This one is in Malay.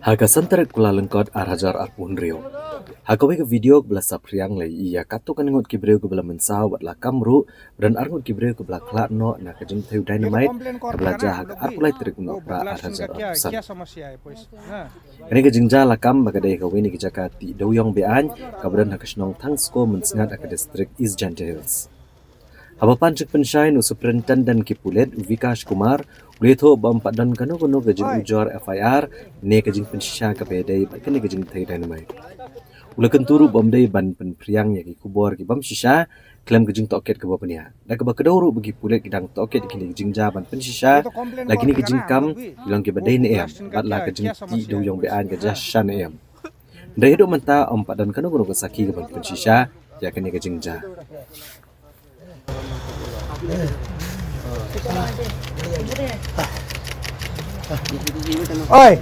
Haga santarak kula lengkot arhajar arpun rio. Haga wega video kebela sapriang lai iya kato kan ngot kibreu kebela mensau wat la kamru dan arngot kibreu kebela klak no na kejeng teu dynamite kebela jah haga arpulai terik no pra arhajar arpusan. Kene kejeng jah la kam baga dai kawini kejaka ti doyong bean kabran hakasnong tangsko mensengat aka distrik East Jante Hills. Haba pancik pensyai no Superintendent Kipulet Vikash Kumar Uletho bampak dan kano kono kejeng ujor FIR ne kejeng pensisha kapedai kene kejeng thai dynamite. Ula kenturu bomdai ban penpriang yaki kubor ki bam shisha klaim kejeng toket ke bapania. Da ke bakedauru bagi pulet kidang toket kini kejeng jaban pensisha lagi ni kejeng kam bilang ke badai ne em batla kejeng ti do yang bean ke jashan em. Da hidup menta ompak dan kano kono kesaki ke ban pensisha ya kene kejeng ja. Oi.